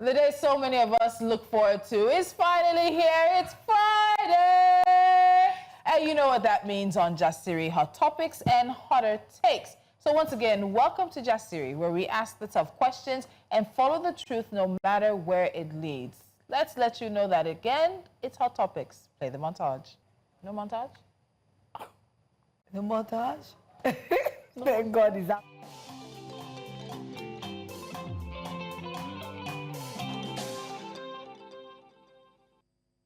The day so many of us look forward to is finally here. It's Friday! And you know what that means on Jasiri, hot topics and hotter takes. So once again, welcome to Jasiri, where we ask the tough questions and follow the truth no matter where it leads. Let's let you know that again, it's hot topics. Play the montage. No montage? No montage? Thank God is up.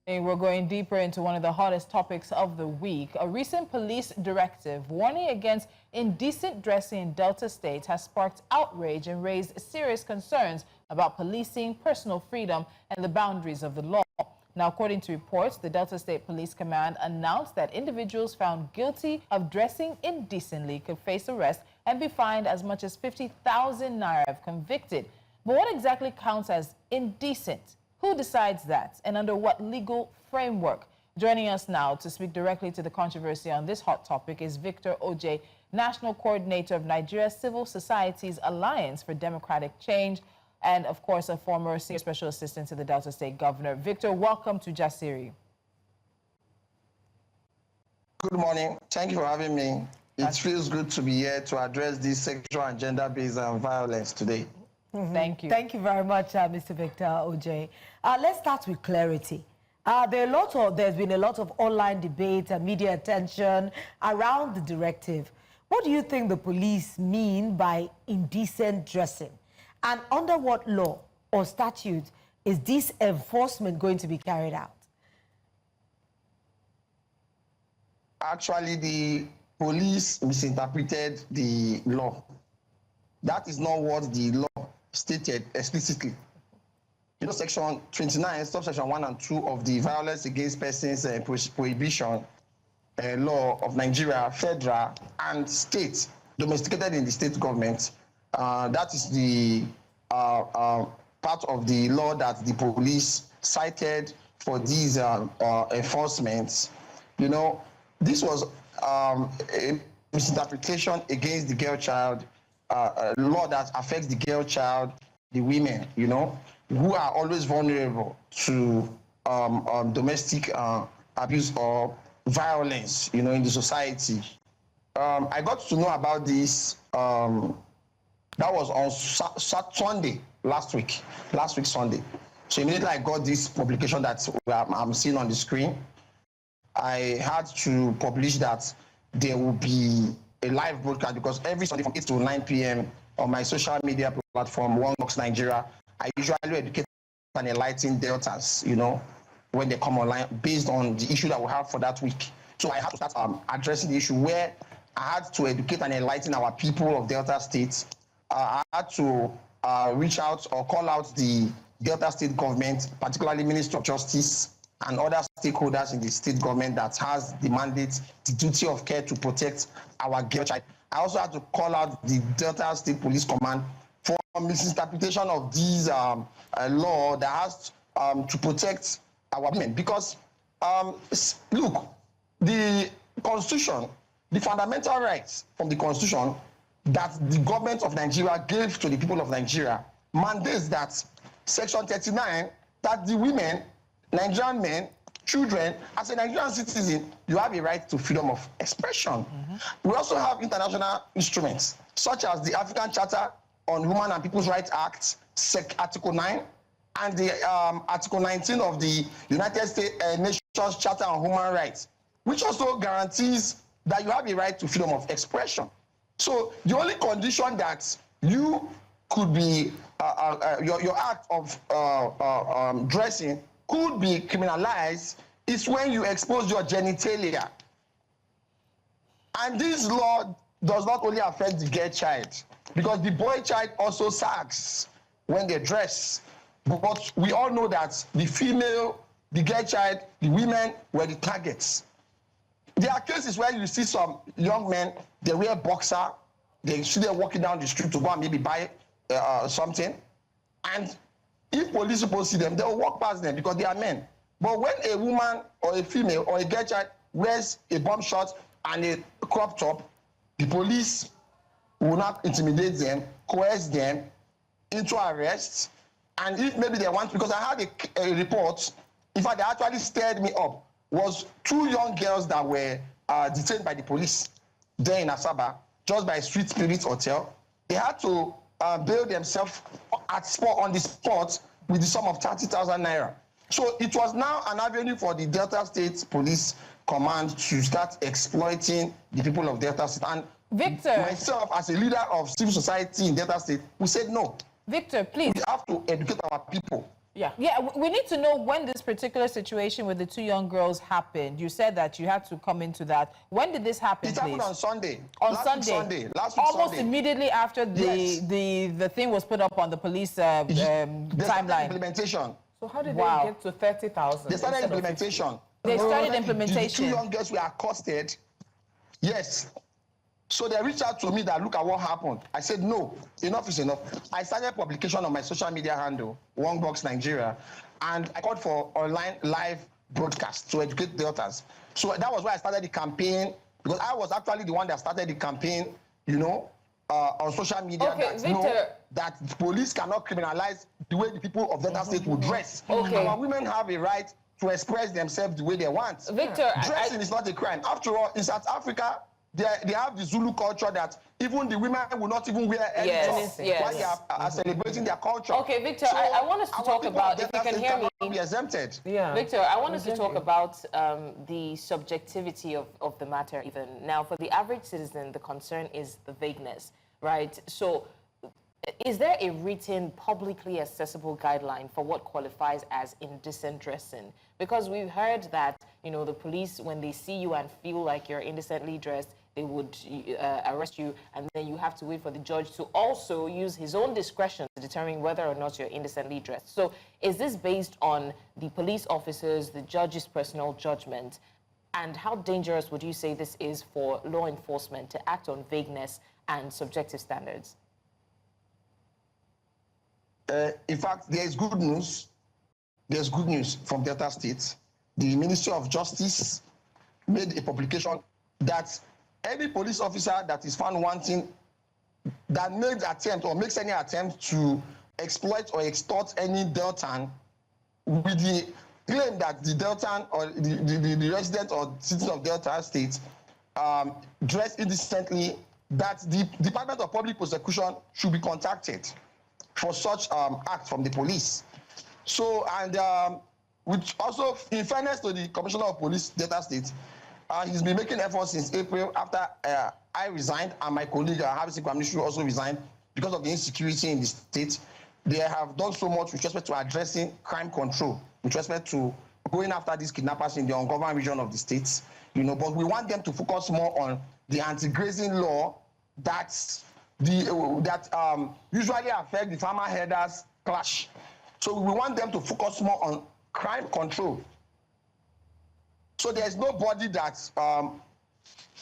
We're going deeper into one of the hottest topics of the week. A recent police directive warning against indecent dressing in Delta State has sparked outrage and raised serious concerns about policing, personal freedom, and the boundaries of the law. Now, according to reports, the Delta State Police Command announced that individuals found guilty of dressing indecently could face arrest and be fined as much as 50,000 naira if convicted. But what exactly counts as indecent? Who decides that, and under what legal framework? Joining us now to speak directly to the controversy on this hot topic is Victor Oj, National Coordinator of Nigeria Civil Society's Alliance for Democratic Change, and of course a former Senior Special Assistant to the Delta State Governor. Victor, welcome to Jasiri. Good morning. Thank you for having me. It feels good to be here to address this sexual and gender-based violence today. Thank you. Thank you very much, Mr. Victor Oj. Let's start with clarity. There's been a lot of online debate and media attention around the directive. What do you think the police mean by indecent dressing? And under what law or statute is this enforcement going to be carried out? Actually, the police misinterpreted the law. That is not what the law stated explicitly. You know, Section 29, subsection 1 and 2 of the Violence Against Persons Prohibition Law of Nigeria, federal and state, domesticated in the state government. That is the part of the law that the police cited for these enforcements. You know, this was a misinterpretation against the girl child law that affects the girl child, the women, you know, who are always vulnerable to domestic abuse or violence, you know, in the society. I got to know about this, that was on Sunday, last week Sunday. So immediately I got this publication that I'm seeing on the screen. I had to publish that there will be a live broadcast, because every Sunday from 8 to 9 p.m. on my social media platform, One Box Nigeria, I usually educate and enlighten Deltas, you know, when they come online, based on the issue that we have for that week. So I had to start addressing the issue where I had to educate and enlighten our people of Delta State. I had to reach out or call out the Delta State government, particularly Ministry of Justice, and other stakeholders in the state government that has the mandate, the duty of care to protect our girl child. I also had to call out the Delta State Police Command for misinterpretation of these law that has to protect our women. Because, look, the Constitution, the fundamental rights from the Constitution that the government of Nigeria gave to the people of Nigeria mandates that Section 39, that the women, Nigerian men, children, as a Nigerian citizen, you have a right to freedom of expression. We also have international instruments, such as the African Charter on Human and People's Rights Act, Article 9, and the Article 19 of the United States Nations Charter on Human Rights, which also guarantees that you have a right to freedom of expression. So the only condition that you could be, your act of dressing could be criminalized is when you expose your genitalia. And this law does not only affect the girl child, because the boy child also sags when they dress. But we all know that the female, the girl child, the women were the targets. There are cases where you see some young men, they wear boxer, they see them walking down the street to go and maybe buy something, and if police people see them, they will walk past them because they are men. But when a woman or a female or a girl child wears a bomb shot and a crop top, the police will not intimidate them, coerce them into arrest, And if maybe they want, because I had a report, in fact, they actually stirred me up, was 2 young girls that were detained by the police there in Asaba, just by Street Spirit Hotel. They had to bail themselves on the spot with the sum of 30,000 naira. So it was now an avenue for the Delta State Police Command to start exploiting the people of Delta State. And Victor, myself, as a leader of civil society in Delta State, we said no. Victor, please. We have to educate our people. Yeah, we need to know when this particular situation with the 2 young girls happened. You said that you had to come into that. When did this happen, It happened on Sunday. Last week almost Sunday. Immediately after the thing was put up on the police timeline. Implementation. So how did they get to 30,000? They started implementation. They started implementation. The 2 young girls were accosted. Yes. So they reached out to me that look at what happened. I said, no, enough is enough. I started publication on my social media handle, One Box Nigeria, and I called for online live broadcast to educate Deltas. So that was why I started the campaign, because I was actually the one that started the campaign, you know, on social media. Okay, Victor, that the police cannot criminalize the way the people of Delta State will dress. Okay. Our women have a right to express themselves the way they want. Victor, dressing is not a crime. After all, in South Africa, they have the Zulu culture that even the women will not even wear anything while they are celebrating their culture. Okay, Victor, so I want us to talk about, if you can hear me. Be exempted. Yeah. Victor, I want us to talk about the subjectivity of the matter even. Now, for the average citizen, the concern is the vagueness, right? So is there a written, publicly accessible guideline for what qualifies as indecent dressing? Because we've heard that, you know, the police, when they see you and feel like you're indecently dressed, they would arrest you, and then you have to wait for the judge to also use his own discretion to determine whether or not you're indecently dressed. So is this based on the police officers, the judge's personal judgment? And how dangerous would you say this is for law enforcement to act on vagueness and subjective standards? In fact, there is good news. There's good news from Delta State. The Ministry of Justice made a publication that any police officer that is found wanting, that makes attempt or makes any attempt to exploit or extort any Deltan with the claim that the Deltan or the resident or citizen of Delta State dressed indecently, that the Department of Public Prosecution should be contacted for such act from the police. So, and which also, in fairness to the Commissioner of Police, Delta State, he's been making efforts since April after I resigned and my colleague, Habisi Kwamnishu, also resigned because of the insecurity in the state. They have done so much with respect to addressing crime control, with respect to going after these kidnappers in the ungoverned region of the states. You know, but we want them to focus more on the anti-grazing law that usually affect the farmer herders clash. So we want them to focus more on crime control. So there's nobody that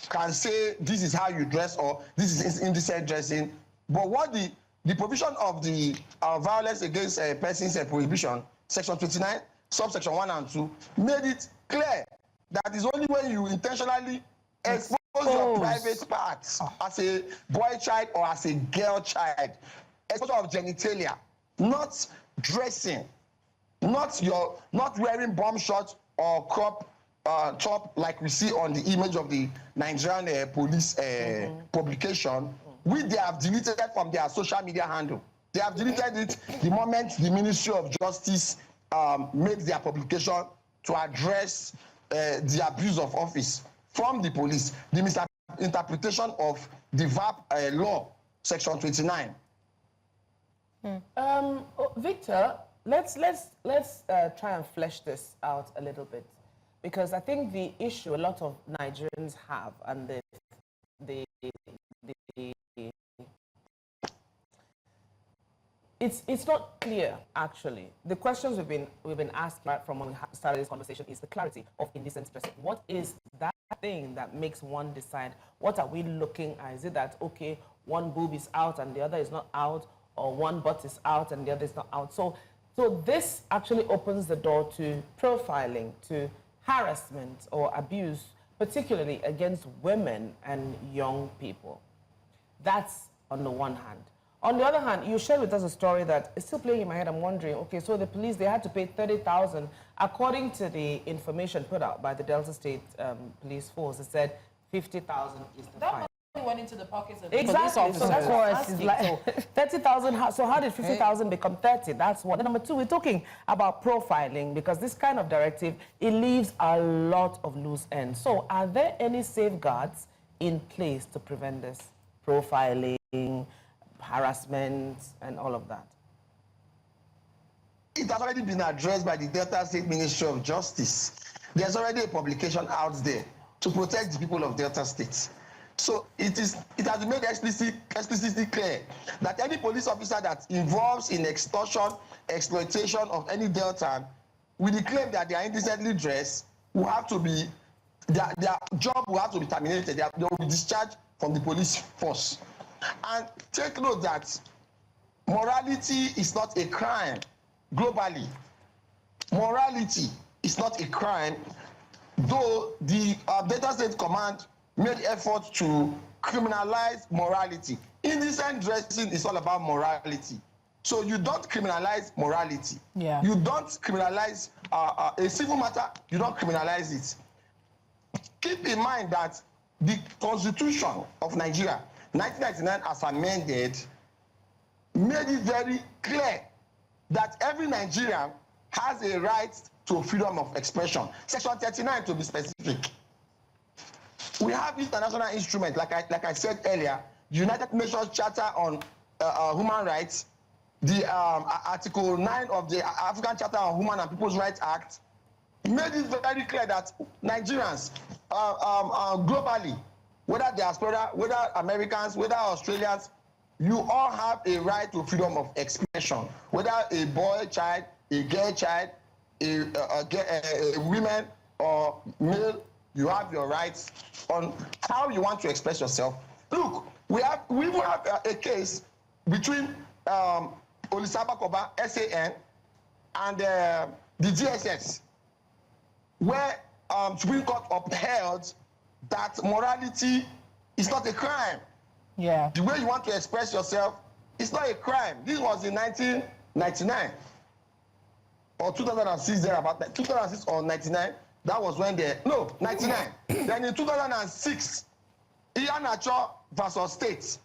can say this is how you dress or this is indecent dressing. But what the provision of the violence against persons prohibition, section 29, subsection 1 and 2, made it clear that is only when you intentionally expose your private parts as a boy child or as a girl child, exposure of genitalia, not dressing, not wearing bomb shorts or crop top like we see on the image of the Nigerian police publication, which they have deleted from their social media handle. They have deleted it the moment the Ministry of Justice made their publication to address the abuse of office from the police, the misinterpretation of the VAP law, section 29. Victor, let's try and flesh this out a little bit, because I think the issue a lot of Nigerians have, and it's not clear actually. The questions we've been asking right from when we started this conversation is the clarity of indecent dressing. What is that thing that makes one decide? What are we looking at? Is it that okay, one boob is out and the other is not out, or one butt is out and the other is not out? So this actually opens the door to profiling, to harassment or abuse, particularly against women and young people. That's on the one hand. On the other hand, you shared with us a story that is still playing in my head. I'm wondering, okay, so the police, they had to pay 30,000. According to the information put out by the Delta State Police Force, it said 50,000 is the fine. That went into the pockets of Exactly. the police officers. So that's what it's like. So 30,000. So how did 50,000 become 30? That's one. And number two, we're talking about profiling because this kind of directive, it leaves a lot of loose ends. So are there any safeguards in place to prevent this profiling, harassment, and all of that? It has already been addressed by the Delta State Ministry of Justice. There's already a publication out there to protect the people of Delta State. So it has been made explicitly clear that any police officer that involves in extortion, exploitation of any Delta with the claim that they are indecently dressed will have to be, their job will have to be terminated. They will be discharged from the police force. And take note that morality is not a crime globally. Morality is not a crime, though the Delta State Command made efforts to criminalize morality. Indecent dressing is all about morality. So you don't criminalize morality. Yeah. You don't criminalize a civil matter, you don't criminalize it. Keep in mind that the Constitution of Nigeria, 1999 as amended, made it very clear that every Nigerian has a right to freedom of expression. Section 39 to be specific. We have international instruments, like I said earlier, the United Nations Charter on Human Rights, the Article 9 of the African Charter on Human and People's Rights Act, made it very clear that Nigerians, globally, whether diaspora, whether Americans, whether Australians, you all have a right to freedom of expression. Whether a boy child, a girl child, a woman or male, you have your rights on how you want to express yourself. Look, we even have a case between Olisaba Koba, SAN, and the DSS, where Supreme Court upheld that morality is not a crime. Yeah. The way you want to express yourself, it's not a crime. This was in 1999 or 2006, there about 2006 or 99. That was when they, no, 99. Then in 2006, Iheanacho versus State,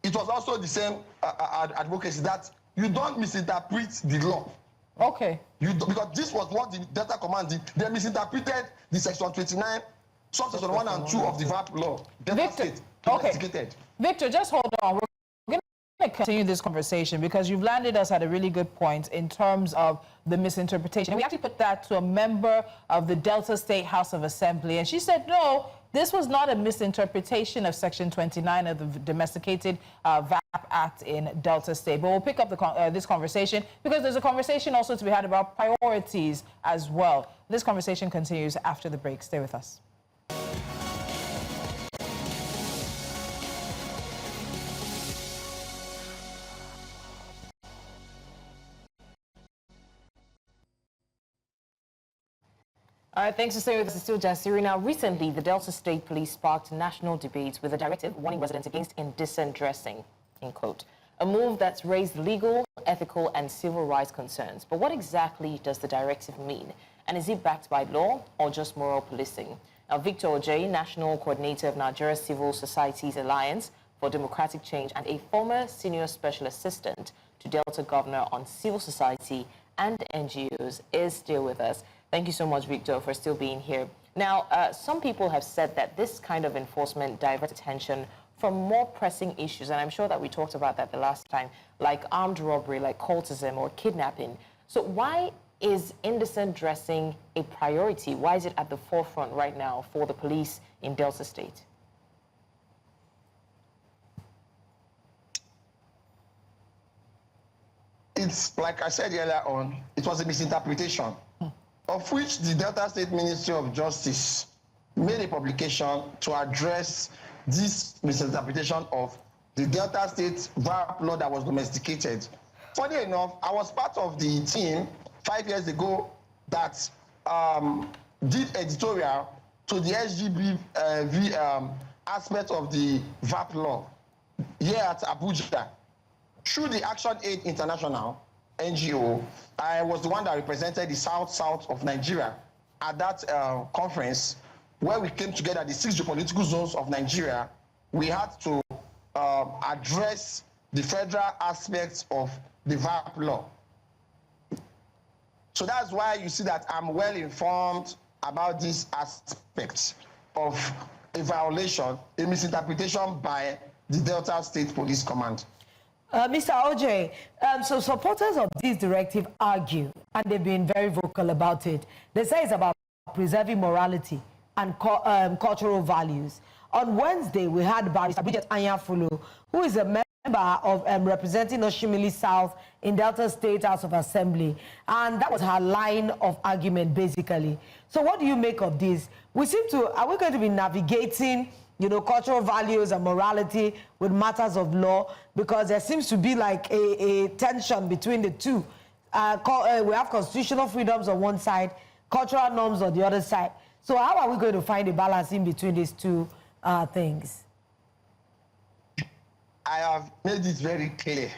it was also the same advocacy that you don't misinterpret the law. Okay. Because this was what the Delta Command did. They misinterpreted the Section 29, subsection 1 and 2 of the VAP law. Delta State investigated. Victor, just hold on. We're going to continue this conversation because you've landed us at a really good point in terms of the misinterpretation. And we actually put that to a member of the Delta State House of Assembly, and she said, no, this was not a misinterpretation of Section 29 of the Domesticated VAP Act in Delta State. But we'll pick up this conversation because there's a conversation also to be had about priorities as well. This conversation continues after the break. Stay with us. All right, thanks for staying with us. It's still Jasiri. Now, recently, the Delta State Police sparked national debates with a directive warning residents against indecent dressing, in quote, a move that's raised legal, ethical, and civil rights concerns. But what exactly does the directive mean? And is it backed by law or just moral policing? Now, Victor Ojei, National Coordinator of Nigeria Civil Societies Alliance for Democratic Change and a former Senior Special Assistant to Delta Governor on Civil Society and NGOs, is still with us. Thank you so much, Victor, for still being here. Now, some people have said that this kind of enforcement diverts attention from more pressing issues, and I'm sure that we talked about that the last time, like armed robbery, like cultism or kidnapping. So why is indecent dressing a priority? Why is it at the forefront right now for the police in Delta State? It's like I said earlier on, it was a misinterpretation. Of which the Delta State Ministry of Justice made a publication to address this misinterpretation of the Delta State VAP law that was domesticated. Funny enough, I was part of the team 5 years ago that did editorial to the SGB aspect of the VAP law. here at Abuja, through the Action Aid International, NGO, I was the one that represented the south of Nigeria at that conference where we came together, the 6 geopolitical zones of Nigeria. We had to address the federal aspects of the VAP law. So that's why you see that I'm well informed about these aspects of a violation, a misinterpretation by the Delta State Police Command. Mr. OJ, so supporters of this directive argue, and they've been very vocal about it. They say it's about preserving morality and cultural values. On Wednesday, we had Barrister Bridget Anyafulu, who is a member of representing Oshimili South in Delta State House of Assembly, and that was her line of argument, basically. So what do you make of this? Are we going to be navigating, you know, cultural values and morality with matters of law? Because there seems to be like a tension between the two. We have constitutional freedoms on one side, cultural norms on the other side. So how are we going to find a balance in between these two things? I have made it very clear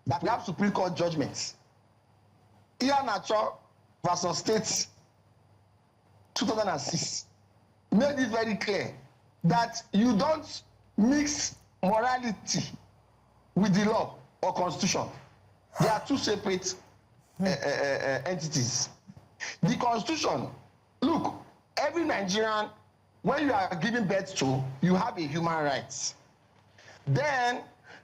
that we have Supreme Court judgments. Ianacho versus State 2006 made it very clear that you don't mix morality with the law or constitution. They are two separate entities. The constitution, look, every Nigerian, when you are giving birth to, you have a human rights. Then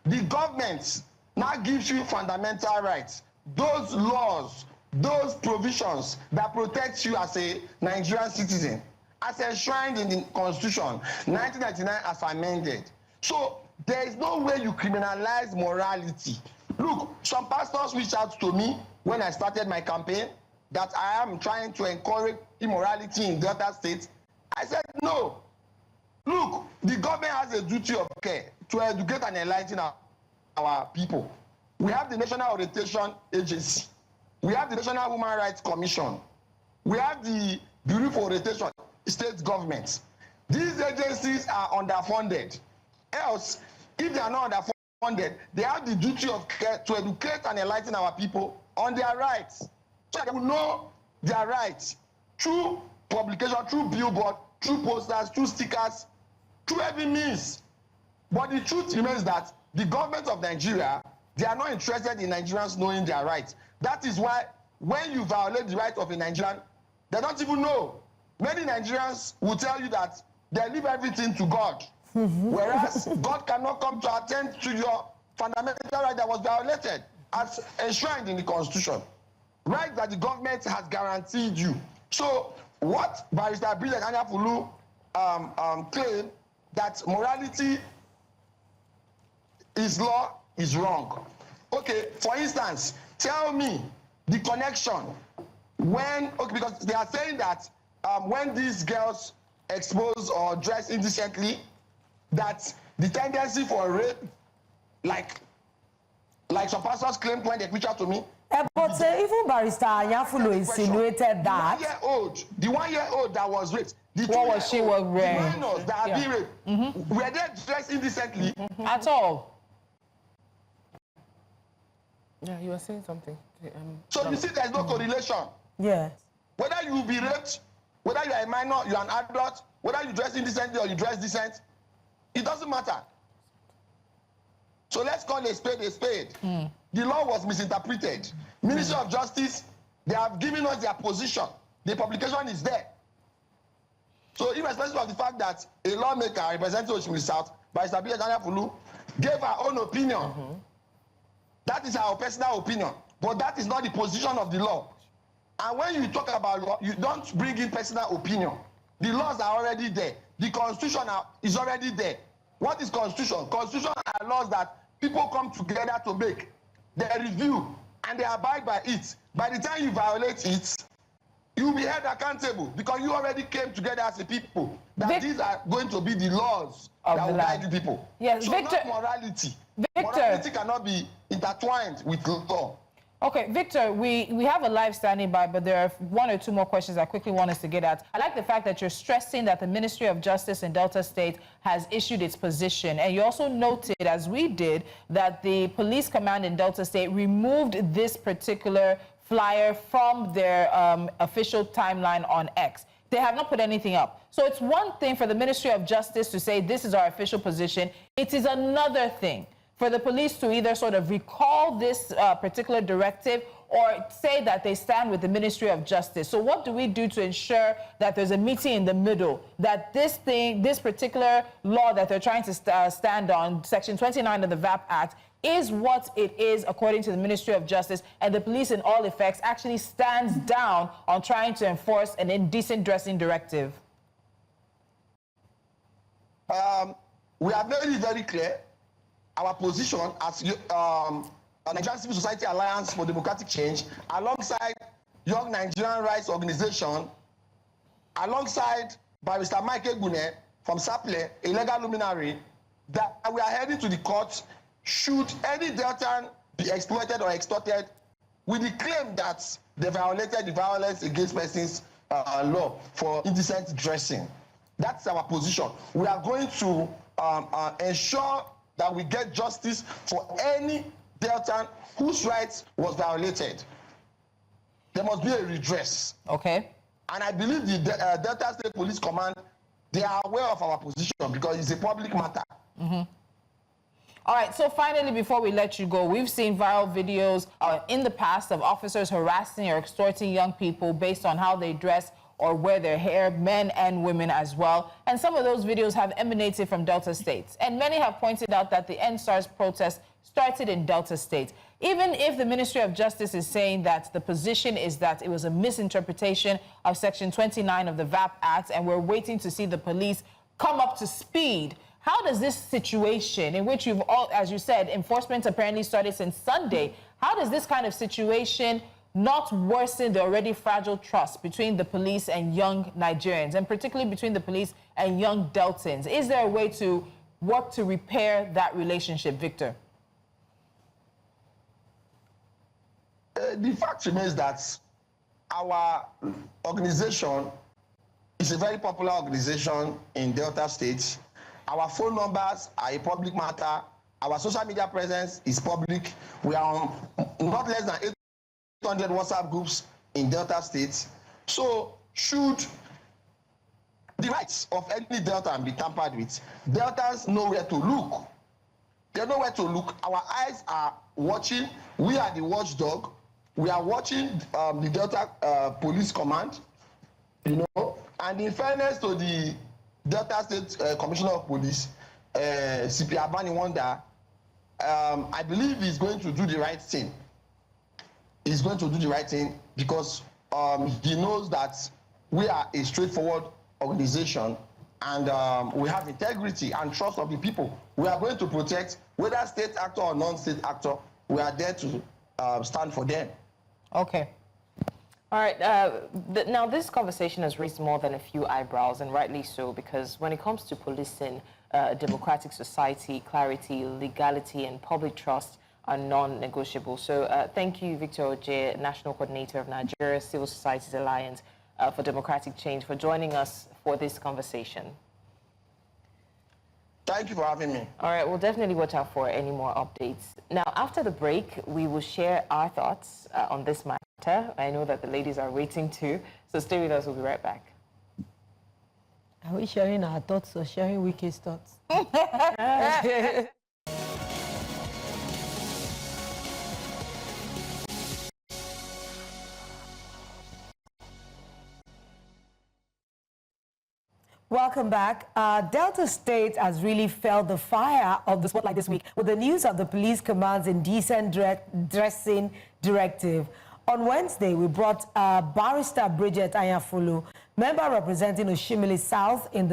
the government now gives you fundamental rights. Those laws, those provisions that protect you as a Nigerian citizen, as enshrined in the Constitution, 1999 as amended. So there is no way you criminalize morality. Look, some pastors reached out to me when I started my campaign that I am trying to encourage immorality in Delta State. I said, no. Look, the government has a duty of care to educate and enlighten our people. We have the National Orientation Agency. We have the National Human Rights Commission. We have the Bureau for Orientation, state governments. These agencies are underfunded. Else, if they are not underfunded, they have the duty of care to educate and enlighten our people on their rights. So they will know their rights through publication, through billboard, through posters, through stickers, through every means. But the truth remains that the government of Nigeria, they are not interested in Nigerians knowing their rights. That is why when you violate the right of a Nigerian, they don't even know. Many Nigerians will tell you that they leave everything to God, whereas God cannot come to attend to your fundamental right that was violated as enshrined in the Constitution. Right that the government has guaranteed you. So what Barrister Bridget Anyafulu claimed that morality is law is wrong. Okay, for instance, tell me the connection when, okay, because they are saying that when these girls expose or dress indecently, that the tendency for rape, like some pastors claimed when they preach out to me. But even Barrister Anyafulu insinuated that. The 1 year old that was raped, the 2 What was she was raped? The minors that have been raped, were they dressed indecently? At all? Yeah, you were saying something. So you see there's no correlation. Yes. Whether you will be raped, whether you are a minor, you are an adult, whether you dress indecently or you dress decent, it doesn't matter. So let's call a spade a spade. The law was misinterpreted. Ministry of Justice, they have given us their position. The publication is there. So irrespective of the fact that a lawmaker representing Oshimili South, Barrister Bridget Anyafulu, gave her own opinion. That is our personal opinion. But that is not the position of the law. And when you talk about law, you don't bring in personal opinion. The laws are already there. The Constitution is already there. What is Constitution? Constitution are laws that people come together to make. They review and they abide by it. By the time you violate it, you will be held accountable because you already came together as a people that these are going to be the laws that will guide you people. Yes, so Victor, not morality. Victor. Morality cannot be intertwined with law. Okay, Victor, we have a live standing by, but there are one or two more questions I quickly want us to get at. I like the fact that you're stressing that the Ministry of Justice in Delta State has issued its position. And you also noted, as we did, that the police command in Delta State removed this particular flyer from their official timeline on X. They have not put anything up. So it's one thing for the Ministry of Justice to say this is our official position. It is another thing for the police to either sort of recall this particular directive or say that they stand with the Ministry of Justice. So what do we do to ensure that there's a meeting in the middle, that this particular law that they're trying to stand on, Section 29 of the VAP Act, is what it is according to the Ministry of Justice, and the police in all effects actually stands down on trying to enforce an indecent dressing directive? We are very, very clear. Our position as Nigerian Civil Society Alliance for Democratic Change, alongside Young Nigerian Rights Organization, alongside Barrister Mike Egune from SAPLE, a legal luminary, that we are heading to the court should any Deltan be exploited or extorted with the claim that they violated the Violence Against Persons law for indecent dressing. That's our position. We are going to ensure that we get justice for any Deltan whose rights was violated. There must be a redress. Okay. And I believe the Delta State Police Command, they are aware of our position because it's a public matter. Mm-hmm. All right, so finally, before we let you go, we've seen viral videos in the past of officers harassing or extorting young people based on how they dress or wear their hair, men and women as well. And some of those videos have emanated from Delta States. And many have pointed out that the NSARS protest started in Delta State. Even if the Ministry of Justice is saying that the position is that it was a misinterpretation of Section 29 of the VAP Act, and we're waiting to see the police come up to speed, how does this situation, in which you've all, as you said, enforcement apparently started since Sunday, how does this kind of situation not worsen the already fragile trust between the police and young Nigerians, and particularly between the police and young Deltans? Is there a way to work to repair that relationship, Victor? The fact remains that our organization is a very popular organization in Delta State. Our phone numbers are a public matter. Our social media presence is public. We are on not less than 800 WhatsApp groups in Delta State. So should the rights of any Delta be tampered with, Deltans know where to look. They know where to look. Our eyes are watching. We are the watchdog. We are watching the Delta Police Command, you know. And in fairness to the Delta State Commissioner of Police, CP Abani Wanda, I believe he's going to do the right thing. He's going to do the right thing because he knows that we are a straightforward organization and we have integrity and trust of the people. We are going to protect whether state actor or non-state actor. We are there to stand for them. Okay. All right. Now, this conversation has raised more than a few eyebrows, and rightly so, because when it comes to policing, a democratic society, clarity, legality, and public trust are non-negotiable. So thank you, Victor Oje, National Coordinator of Nigeria Civil Societies Alliance for Democratic Change, for joining us for this conversation. Thank you for having me. All right, we'll definitely watch out for any more updates. Now, after the break, we will share our thoughts on this matter. I know that the ladies are waiting too, so stay with us. We'll be right back. Are we sharing our thoughts or sharing Wiki's thoughts? Welcome back. Delta State has really felt the fire of the spotlight this week with the news of the police command's indecent dressing directive. On Wednesday, we brought Barrister Bridget Ayafulu, member representing Oshimili South in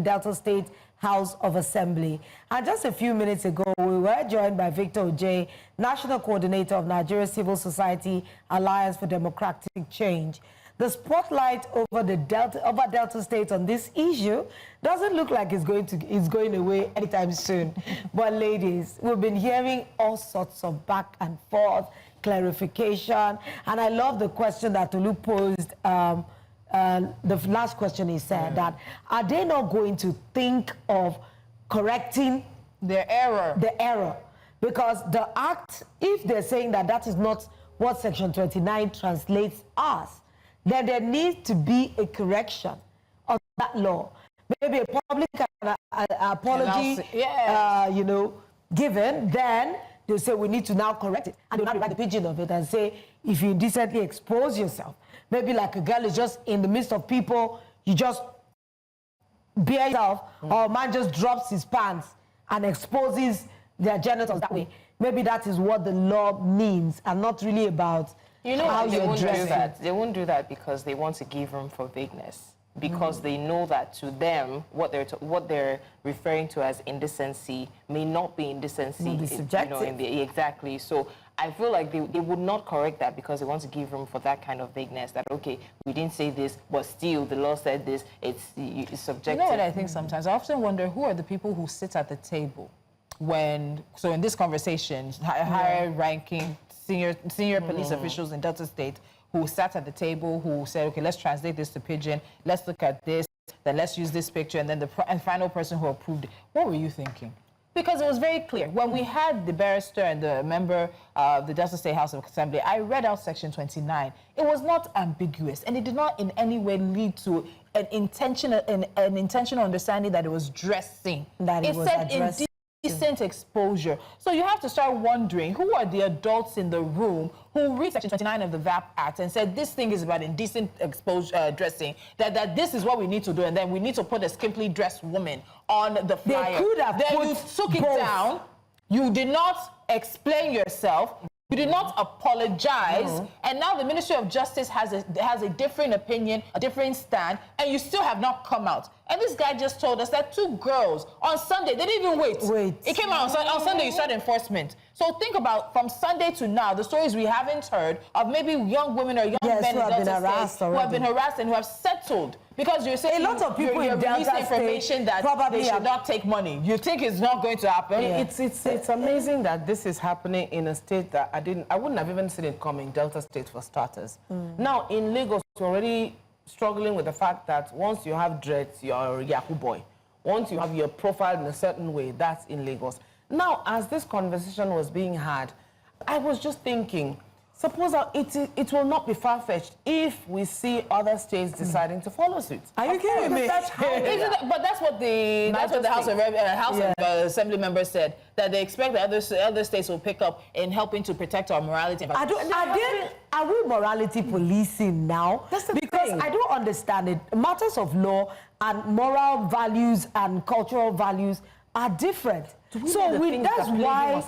Delta State House of Assembly. And just a few minutes ago, we were joined by Victor Oje, National Coordinator of Nigeria Civil Society Alliance for Democratic Change. The spotlight over Delta State on this issue doesn't look like it's going away anytime soon. But ladies, we've been hearing all sorts of back and forth, clarification. And I love the question that Tolu posed, the last question he said, that are they not going to think of correcting their error? The error. Because the act, if they're saying that that is not what Section 29 translates as, then there needs to be a correction of that law. Maybe a public apology, you know, given, then they'll say we need to now correct it. And they'll not write the pigeon of it and say, if you indecently expose yourself, maybe like a girl is just in the midst of people, you just bare yourself, or a man just drops his pants and exposes their genitals that way. Maybe that is what the law means, and not really about how they you won't do address that. They won't do that because they want to give room for vagueness. Because they know that to them, what they're referring to as indecency may not be indecency. Be subjective. You know, exactly. So I feel like they would not correct that because they want to give room for that kind of vagueness. That okay, we didn't say this, but still the law said this. It's subjective. You know what I think sometimes? I often wonder who are the people who sit at the table when. So in this conversation, higher-ranking senior police officials in Delta State who sat at the table, who said, okay, let's translate this to Pidgin, let's look at this, then let's use this picture, and then the final person who approved it. What were you thinking? Because it was very clear. When we had the barrister and the member of the Delta State House of Assembly, I read out Section 29. It was not ambiguous, and it did not in any way lead to an intentional understanding that it was dressing. That it was addressing. Decent exposure. So you have to start wondering who are the adults in the room who read Section 29 of the VAP Act and said this thing is about indecent exposure dressing, that this is what we need to do, and then we need to put a skimpily dressed woman on the flyer. They could have then put you took it both. down. You did not explain yourself. You did not apologize, and now the Ministry of Justice has a different opinion, a different stand, and you still have not come out. And this guy just told us that 2 girls on Sunday, they didn't even wait. It came out on Sunday, you started enforcement. So think about from Sunday to now, the stories we haven't heard of maybe young women or young men in Delta State who have been harassed and who have settled. Because you're saying a lot of people you're in Delta releasing information that probably they should not take money. You think it's not going to happen? Yeah. It's amazing that this is happening in a state that I wouldn't have even seen it coming, Delta State for starters. Now in Lagos, we're already struggling with the fact that once you have dreads, you're a Yahoo boy. Once you have your profile in a certain way, that's in Lagos. Now, as this conversation was being had, I was just thinking, suppose it will not be far-fetched if we see other states deciding to follow suit. Are you kidding me? But that's what the House of Assembly members said, that they expect that other states will pick up in helping to protect our morality. Are we morality policing now? That's the because thing. I don't understand it. Matters of law and moral values and cultural values are different. That's why,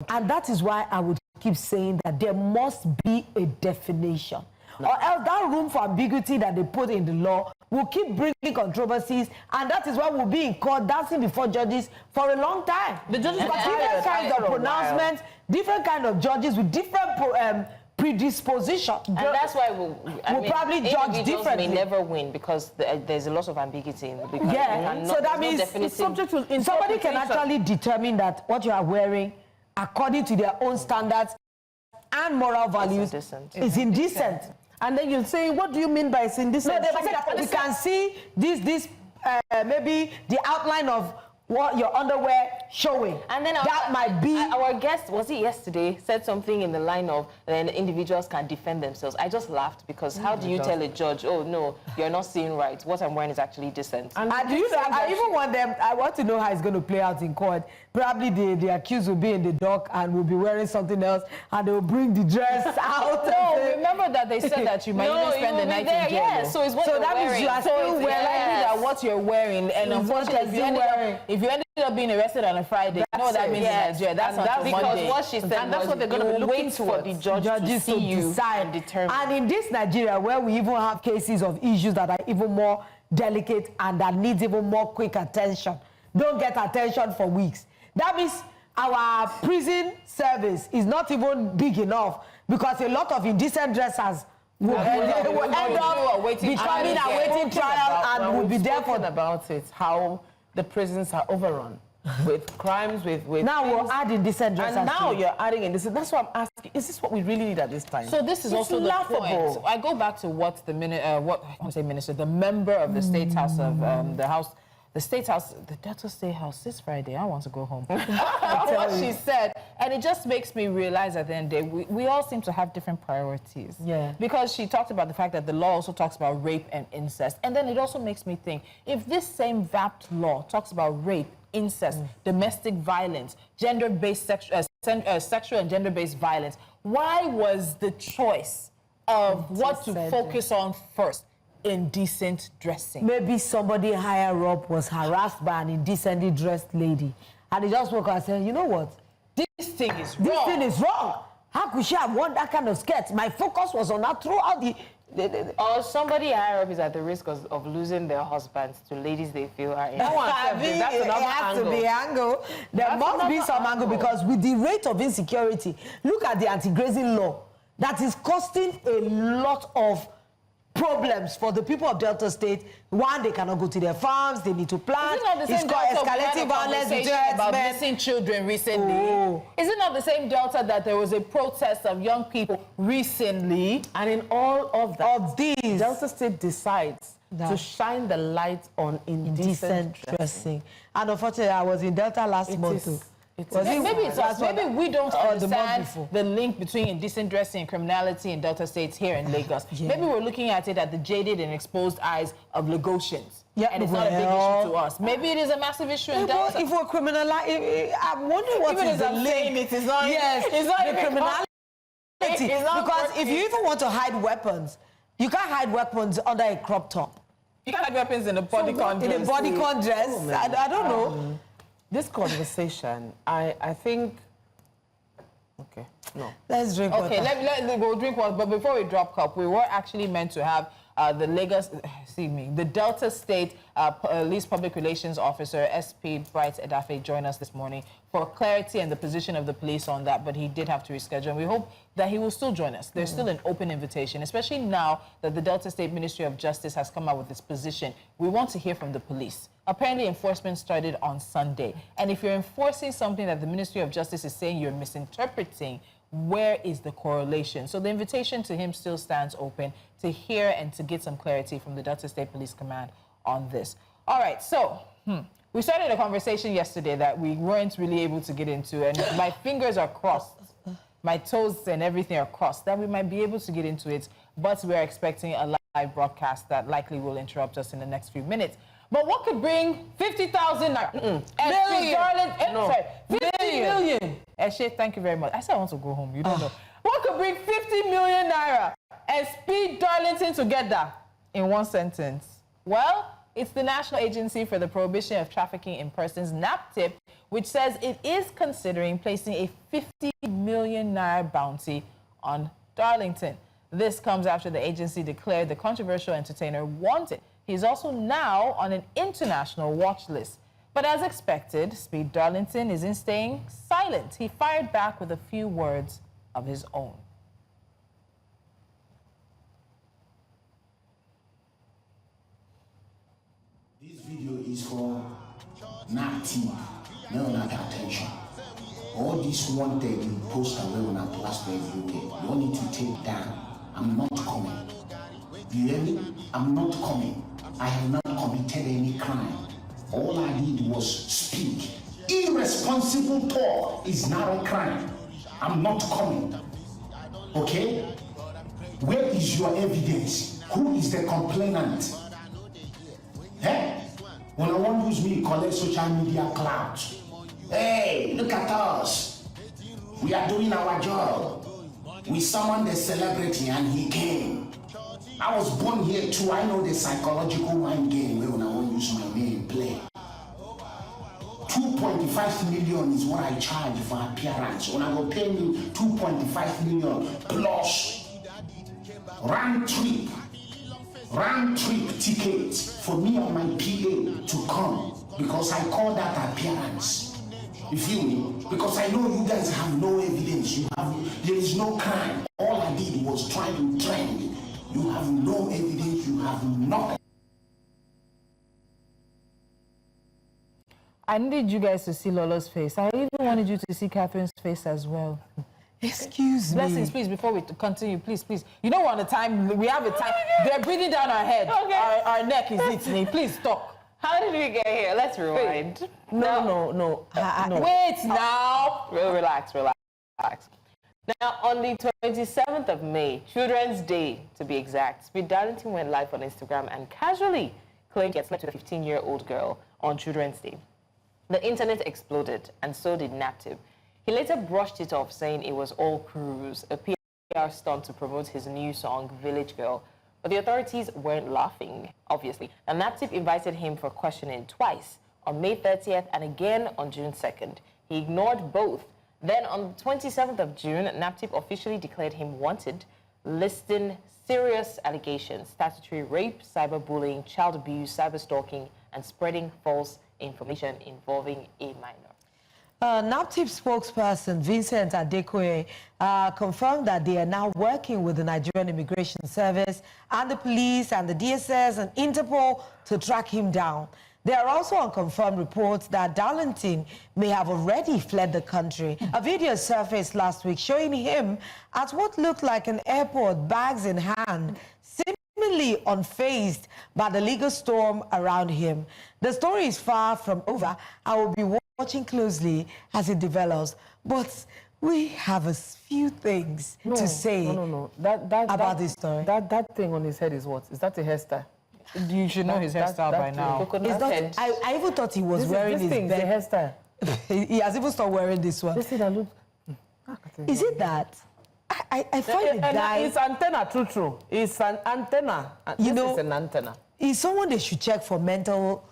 and that is why I would keep saying that there must be a definition. Or else that room for ambiguity that they put in the law will keep bringing controversies, and that is why we'll be in court dancing before judges for a long time. The judges got different kinds of pronouncements, different kind of judges with different predisposition. And that's why we'll probably judge differently. May never win because there's a lot of ambiguity in the so that means somebody can actually determine that what you are wearing, according to their own standards and moral values, is indecent. And then you'll say, what do you mean by it's indecent? No, we can see this maybe the outline of what your underwear showing. And then that might be our guest, was it yesterday, said something in the line of then individuals can defend themselves. I just laughed because how do you tell a judge, oh no, you're not seeing right, what I'm wearing is actually decent. And do you know, I even want them, I want to know how it's going to play out in court. Probably the accused will be in the dock and will be wearing something else, and they will bring the dress out. No, remember that they said that you might even spend the night in jail. Yeah, so it's what so you're that wearing. means you are still wearing that what you're wearing, and unfortunately, if you ended up being arrested on a Friday, you know what that means in Nigeria. That's because Monday. what she said and that's what they're going to be looking for the judges to decide and determine. And in this Nigeria, where we even have cases of issues that are even more delicate and that needs even more quick attention, don't get attention for weeks. That means our prison service is not even big enough because a lot of indecent dressers will end up becoming a waiting trial and will be there for about it, how the prisons are overrun. with crimes, with now things. we're adding indecent dressing. And now you're adding indecent. That's what I'm asking. Is this what we really need at this time? So this is also laughable. the point. I go back to what the the member of the State House of the State House, the Delta State House this Friday. I want to go home. What she said, and it just makes me realize at the end of the day, we all seem to have different priorities. Yeah. Because she talked about the fact that the law also talks about rape and incest, and then it also makes me think, if this same VAPT law talks about rape, incest, domestic violence, gender-based sexual and gender-based violence, why was the choice of what to focus on first? Indecent dressing. Maybe somebody higher up was harassed by an indecently dressed lady, and he just woke up and said, you know what? This thing is wrong. This thing is wrong. How could she have worn that kind of skirt? My focus was on her throughout the Or somebody higher up is at the risk of losing their husbands to ladies they feel are in. That one, that's it another has angle. to be angle. There must be some angle, because with the rate of insecurity, look at the anti-grazing law that is costing a lot of problems for the people of Delta State. One, they cannot go to their farms, they need to plant. Is it not the same it's called Delta escalating violence between about herdsmen. missing children recently? Oh. Is it not the same Delta that there was a protest of young people recently? And in all of that, Of these, Delta State decides to shine the light on indecent dressing. And unfortunately, I was in Delta last month too. Maybe it's us. Maybe we don't the month understand before. the link between indecent dressing and criminality in Delta States here in Lagos. Yeah. Maybe we're looking at it at the jaded and exposed eyes of Lagosians. Yeah, and it's not a big issue to us. Maybe it is a massive issue in Delta. If we're criminalizing, I'm wondering what Even is as the I'm link. saying it is not- Yes, it's not the even criminality. it's not Because if working. you even want to hide weapons, you can't hide weapons under a crop top. You can't have weapons in a bodycon dress. In a bodycon dress, I don't know. This conversation, I think, okay, no. Let's drink Okay, water. we'll drink water. But before we drop cup, we were actually meant to have the Delta State Police Public Relations Officer, SP Bright Edafe, join us this morning for clarity and the position of the police on that, but he did have to reschedule. And we hope that he will still join us. There's still an open invitation, especially now that the Delta State Ministry of Justice has come out with its position. We want to hear from the police. Apparently, enforcement started on Sunday. And if you're enforcing something that the Ministry of Justice is saying you're misinterpreting, where is the correlation? So the invitation to him still stands open to hear and to get some clarity from the Delta State Police Command on this. All right, so we started a conversation yesterday that we weren't really able to get into, and my fingers are crossed. My toes and everything are crossed that we might be able to get into it, but we're expecting a live broadcast that likely will interrupt us in the next few minutes. But what could bring 50,000 million. Sorry, 50 million. Eshe, thank you very much. I said I want to go home. You don't know. What could bring 50 million naira and speed Darlington together in one sentence? Well, it's the National Agency for the Prohibition of Trafficking in Persons, NAPTIP, which says it is considering placing a 50 million naira bounty on Darlington. This comes after the agency declared the controversial entertainer wanted. He's also now on an international watch list. But as expected, Speed Darlington isn't staying silent. He fired back with a few words of his own. This video is for NAPTIP. No, not attention. All this wanted you post away when I blast everywhere. You need to take down. I'm not coming. You hear me? I'm not coming. I have not committed any crime. All I did was speak. Irresponsible talk is not a crime. I'm not coming. Okay? Where is your evidence? Who is the complainant? Eh? When I want to use me, collect social media clouds. Hey, look at us. We are doing our job. We summoned a celebrity and he came. I was born here too. I know the psychological mind game when I want to use my name play. 2.5 million is what I charge for appearance. When I go pay me 2.5 million plus round trip ticket for me and my PA to come, because I call that appearance. You feel me? Because I know you guys have no evidence. There is no crime. All I did was try to trend. You have no evidence, you have nothing. I needed you guys to see Lolo's face. I even wanted you to see Catherine's face as well. Excuse me. Blessings, please, before we continue, please. You know we're on the time, we have a time. They're breathing down our head. Okay. Our neck is itching. Please stop. How did we get here? Let's rewind. No. Wait now. Relax. Now, on the 27th of May, Children's Day to be exact, Speed Darlington went live on Instagram and casually claimed he had slept with a 15-year-old girl on Children's Day. The internet exploded, and so did NAPTIP. He later brushed it off, saying it was all cruise, a PR stunt to promote his new song, Village Girl. But the authorities weren't laughing, obviously. And NAPTIP invited him for questioning twice, on May 30th and again on June 2nd. He ignored both. Then on the 27th of June, NAPTIP officially declared him wanted, listing serious allegations: statutory rape, cyberbullying, child abuse, cyberstalking, and spreading false information involving a minor. NAPTIP spokesperson Vincent Adekoye confirmed that they are now working with the Nigerian Immigration Service and the police and the DSS and Interpol to track him down. There are also unconfirmed reports that Darlington may have already fled the country. A video surfaced last week showing him at what looked like an airport, bags in hand, seemingly unfazed by the legal storm around him. The story is far from over. I will be watching closely as it develops, but we have a few things to say about this story. That thing on his head is what? Is that a hairstyle? You should know his hairstyle by now. It's not, I even thought he was wearing this thing, the hairstyle. He has even started wearing this one. This thing that looks... Is it that? I find the guy... It's antenna, true. It's an antenna. You know, it's an antenna. Is someone they should check for mental...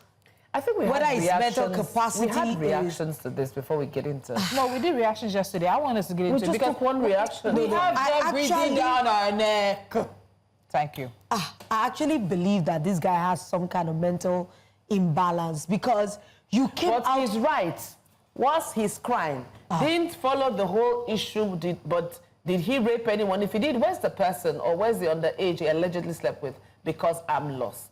I think we whether had it's reactions. mental capacity. We had reactions to this before we get into. No, we did reactions yesterday. I want us to get into it. We just took one reaction. We have them breathing down our neck. Thank you. I actually believe that this guy has some kind of mental imbalance because you came out... But he's right. Was his crime? Didn't follow the whole issue, but did he rape anyone? If he did, where's the person or where's the underage he allegedly slept with? Because I'm lost.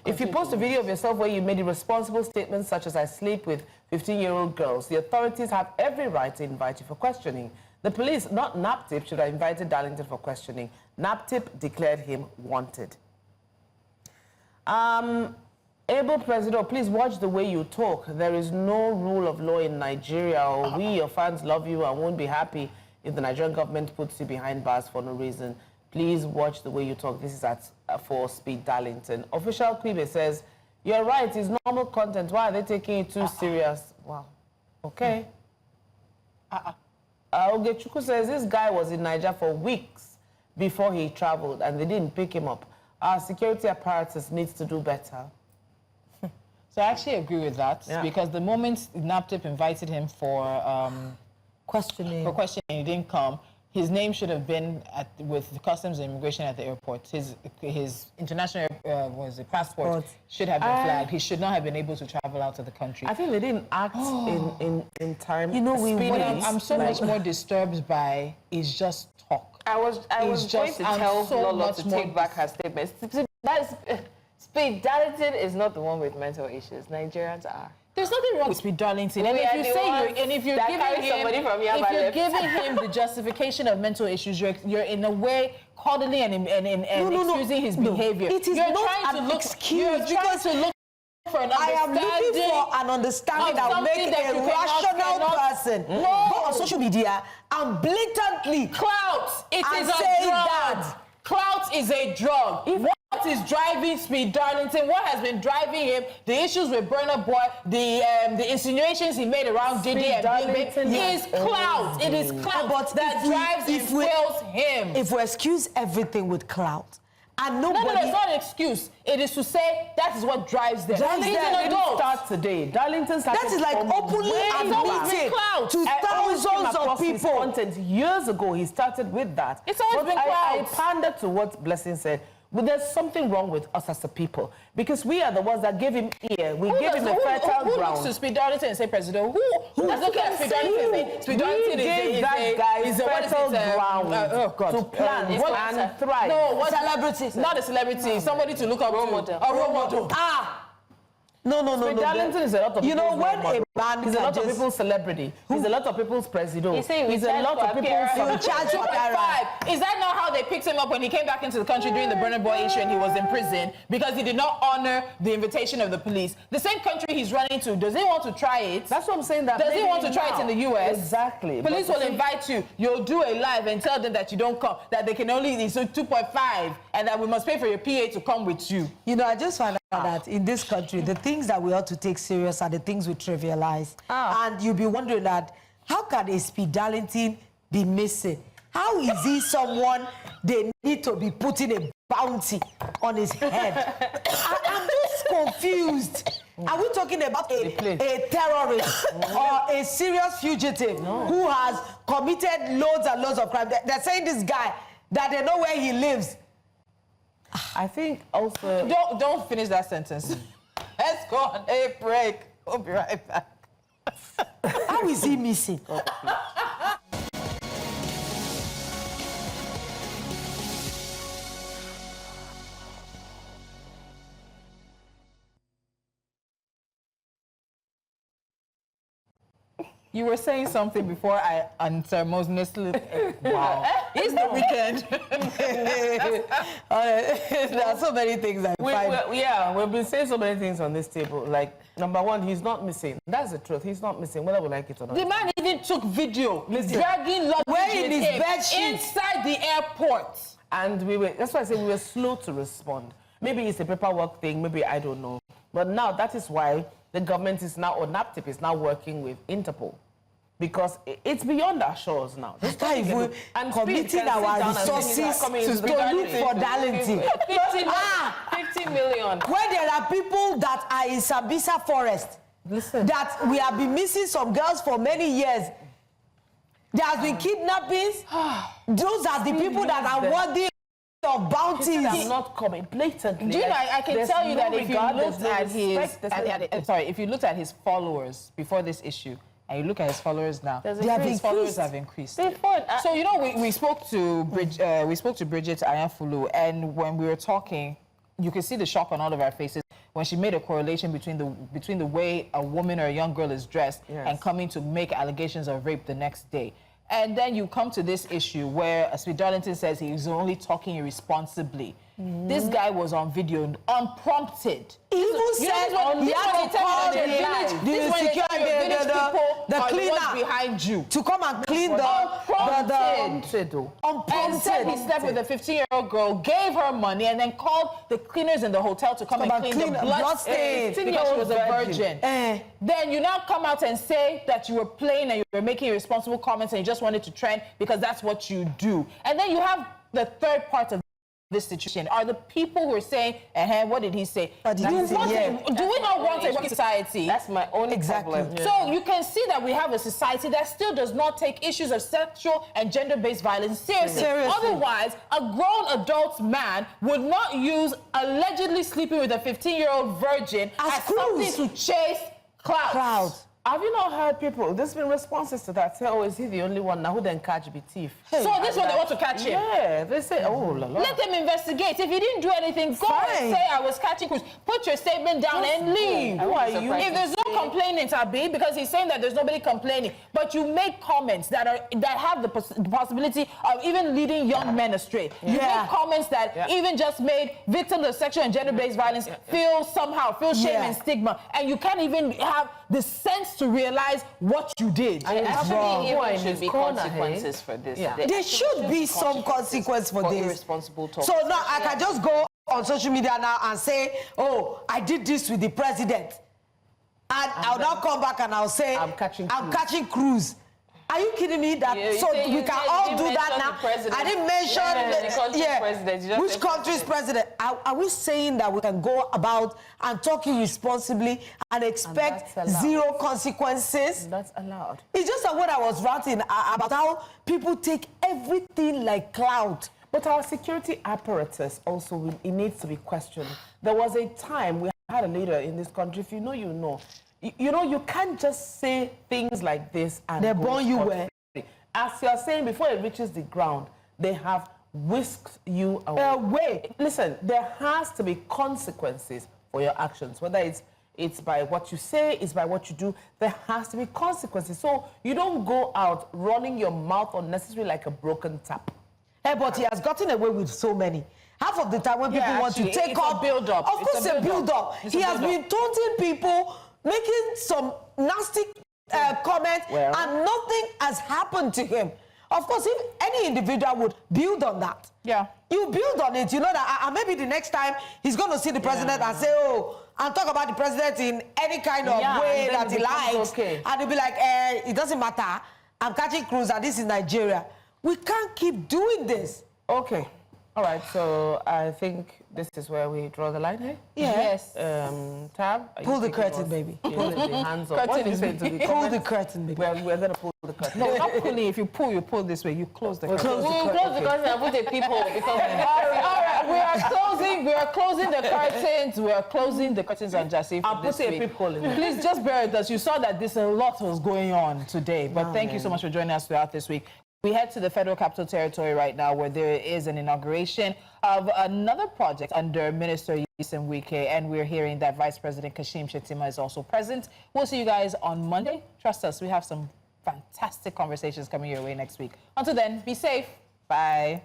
If you post a video of yourself where you made irresponsible statements such as I sleep with 15-year-old girls, the authorities have every right to invite you for questioning. The police, not NAPTIP, should have invited Darlington for questioning. NAPTIP declared him wanted. Able President, please watch the way you talk. There is no rule of law in Nigeria, or we, your fans, love you and won't be happy if the Nigerian government puts you behind bars for no reason. Please watch the way you talk. This is for Speed Darlington. Official Quibe says, you're right, it's normal content. Why are they taking it too serious? Wow. Okay. Ogechuku says, this guy was in Nigeria for weeks before he traveled and they didn't pick him up. Our security apparatus needs to do better. So I actually agree with that because the moment NAPTIP invited him for questioning, he didn't come. His name should have been with the Customs and Immigration at the airport. His international passport should have been flagged. He should not have been able to travel out of the country. I think they didn't act in time. You know, what I'm so much more disturbed by is just talk. I was going to tell Lolo to take back her statements. Speed Darlington is not the one with mental issues. Nigerians are. There's nothing wrong with Speed Darlington. And if you're giving him the justification of mental issues, you're in a way coddling and excusing his behavior. It is not an excuse. You're trying to look for an understanding. I am looking for an understanding that will make a rational person go on social media and blatantly clout. It is a drug. Clout is a drug. What is driving Speed Darlington? What has been driving him? The issues with Burna Boy, the insinuations he made around Diddy and Big is clout. It is clout that drives and fuels him. If we excuse everything with clout, and nobody... No, it's not an excuse. It is to say that is what drives them. Darlington didn't start today. Darlington started that is like openly admitted to thousands of people. Content years ago, he started with that. It's always been clout. I pandered to what Blessing said. But there's something wrong with us as a people because we are the ones that gave him ear. We gave him a fertile ground. Who looks to Speed Darlington and say, President? Who does look at Speed Darlington and say, Speed Darlington is that guy's fertile ground to plan and thrive. No, what celebrity? Not a celebrity. Somebody to look up to. A role model. No. Darlington is a lot of you know, people's when model. a man He's a lot just... of people's celebrity. He's a lot of people's president. He's saying He's a lot of people's... charge for Akara. Is that not how they picked him up when he came back into the country during the Burna Boy issue and he was in prison because he did not honor the invitation of the police? The same country he's running to, does he want to try it? That's what I'm saying. That does he want to try it in the U.S.? Exactly. Police will invite you. You'll do a live and tell them that you don't come, that they can only, it's 2.5, and that we must pay for your PA to come with you. You know, I just found out that in this country, the things that we ought to take serious are the things we trivialize. And you'll be wondering that, how can a Speed Darlington be missing? How is he someone they need to be putting a bounty on his head? I'm just confused. Are we talking about a terrorist or a serious fugitive who has committed loads and loads of crime? They're saying this guy, that they know where he lives. I think also... Don't finish that sentence. Let's go on a break. We'll be right back. How is he missing? You were saying something before I unceremoniously... Wow. It's the weekend. There are so many things I find. We've been saying so many things on this table. Like, number one, he's not missing. That's the truth. He's not missing, whether we like it or not. The man even took video. Dragging luggage wearing his bed sheets inside the airport. And that's why I say we were slow to respond. Maybe it's a paperwork thing, maybe I don't know. But now that is why the government is now, or NAPTIP is now working with Interpol. Because it's beyond our shores now. And committing our resources to look for Darlington. 50 million. When there are people that are in Sambisa Forest, that we have been missing some girls for many years. There has been kidnappings. Those are the people that are worthy of bounties. Are not coming blatantly. Do you know, I can tell you that if you looked at if you looked at his followers before this issue, and you look at his followers now, his followers have increased. So you know, we spoke to Bridget Ayanfulu, and when we were talking, you could see the shock on all of our faces when she made a correlation between the way a woman or a young girl is dressed and coming to make allegations of rape the next day. And then you come to this issue where Speed Darlington says he's only talking irresponsibly. This guy was on video, unprompted. He even said he had to call the cleaner behind you to come and clean unprompted. And said he slept with a 15-year-old girl, gave her money, and then called the cleaners in the hotel to come and clean the blood stains because she was a virgin. Then you now come out and say that you were playing and you were making irresponsible comments and you just wanted to trend because that's what you do. And then you have the third part of this situation are the people who are saying, what did he say? Do we not want a working society? That's my only problem. So you can see that we have a society that still does not take issues of sexual and gender-based violence seriously. Otherwise, a grown adult man would not use allegedly sleeping with a 15-year-old virgin as something to chase clout. Have you not heard people? There's been responses to that. Say, oh, is he the only one now who then catch be thief? So this one they want to catch him. Yeah, they say, oh, la la. Let them investigate. If you didn't do anything, go and say I was catching cruise. Put your statement down and leave. Who are you? If there's no complaining, Abi, because he's saying that there's nobody complaining, but you make comments that have the possibility of even leading young men astray. You make comments that even just made victims of sexual and gender-based violence feel shame and stigma, and you can't even have the sense to realize what you did. And actually, there should be consequences for this. There should be some consequence for this. Irresponsible talk. So now I can just go on social media now and say, oh, I did this with the president. And I'll now come back and I'll say, I'm catching cruise. Are you kidding me? We can all do that now. I didn't mention which country's president. Are we saying that we can go about and talk irresponsibly and expect zero consequences? That's allowed. It's just like what I was writing about how people take everything like clout. But our security apparatus also, it needs to be questioned. There was a time we had a leader in this country, if you know, you know. You know, you can't just say things like this and they burn you well. As you're saying, before it reaches the ground, they have whisked you away. Listen, there has to be consequences for your actions, whether it's it's by what you say, it's by what you do. There has to be consequences. So you don't go out running your mouth unnecessarily like a broken tap. Hey, but he has gotten away with so many. Half of the time when people want to take up, build-up. Of course, a build-up. He has been taunting people, making some nasty comments, and nothing has happened to him. Of course, if any individual would build on that, you build on it. You know that maybe the next time he's going to see the president and say, oh, and talk about the president in any kind of way that he likes. And he'll be like, it doesn't matter. I'm catching cruise and this is Nigeria. We can't keep doing this. Okay. All right. So I think this is where we draw the line here. Yes. Tab. Pull the curtain, baby. Pull the hands up. Curtain is pull the curtain, baby. We're going to pull the curtain. No, not pulling. If you pull this way, you close the curtain. We'll close the curtain and put a peephole because all right. We are closing the curtains. We are closing the curtains on Jassy. I'll put a peephole in there. Please just bear with us. You saw that a lot was going on today, but thank you so much for joining us throughout this week. We head to the Federal Capital Territory right now, where there is an inauguration of another project under Minister Nyesom Wike, and we're hearing that Vice President Kashim Shettima is also present. We'll see you guys on Monday. Trust us, we have some fantastic conversations coming your way next week. Until then, be safe. Bye.